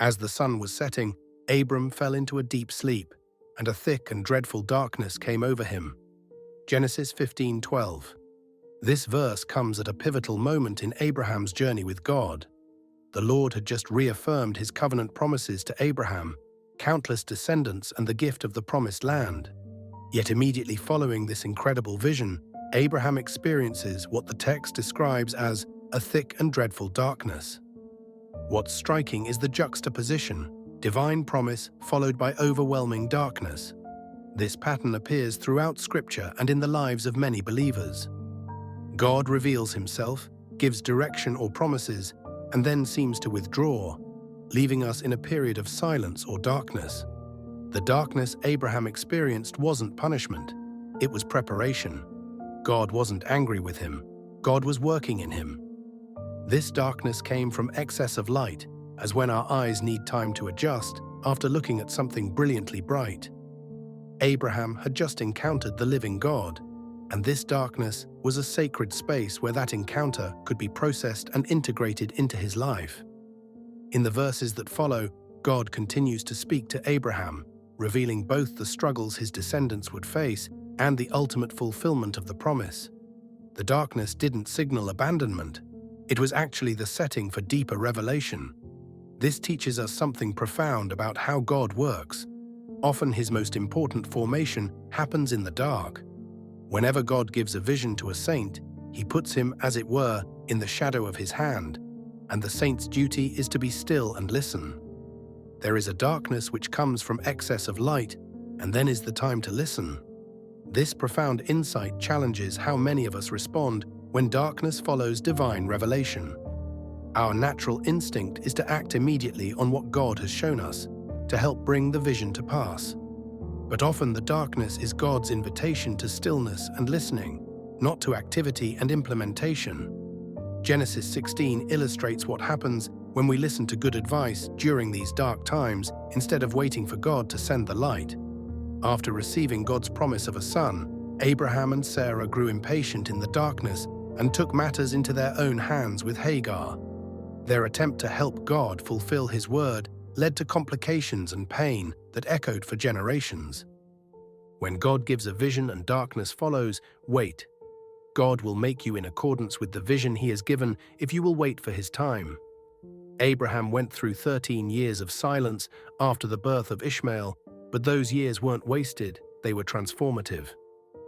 As the sun was setting, Abram fell into a deep sleep, and a thick and dreadful darkness came over him. Genesis 15:12. This verse comes at a pivotal moment in Abraham's journey with God. The Lord had just reaffirmed his covenant promises to Abraham, countless descendants, and the gift of the promised land. Yet immediately following this incredible vision, Abraham experiences what the text describes as a thick and dreadful darkness. What's striking is the juxtaposition: divine promise followed by overwhelming darkness. This pattern appears throughout Scripture and in the lives of many believers. God reveals himself, gives direction or promises, and then seems to withdraw, leaving us in a period of silence or darkness. The darkness Abraham experienced wasn't punishment, it was preparation. God wasn't angry with him, God was working in him. This darkness came from excess of light, as when our eyes need time to adjust after looking at something brilliantly bright. Abraham had just encountered the living God, and this darkness was a sacred space where that encounter could be processed and integrated into his life. In the verses that follow, God continues to speak to Abraham, revealing both the struggles his descendants would face and the ultimate fulfillment of the promise. The darkness didn't signal abandonment. It was actually the setting for deeper revelation. This teaches us something profound about how God works. Often his most important formation happens in the dark. Whenever God gives a vision to a saint, he puts him, as it were, in the shadow of his hand, and the saint's duty is to be still and listen. There is a darkness which comes from excess of light, and then is the time to listen. This profound insight challenges how many of us respond when darkness follows divine revelation. Our natural instinct is to act immediately on what God has shown us, to help bring the vision to pass. But often the darkness is God's invitation to stillness and listening, not to activity and implementation. Genesis 16 illustrates what happens when we listen to good advice during these dark times instead of waiting for God to send the light. After receiving God's promise of a son, Abraham and Sarah grew impatient in the darkness and took matters into their own hands with Hagar. Their attempt to help God fulfill his word led to complications and pain that echoed for generations. When God gives a vision and darkness follows, wait. God will make you in accordance with the vision he has given if you will wait for his time. Abraham went through 13 years of silence after the birth of Ishmael, but those years weren't wasted, they were transformative.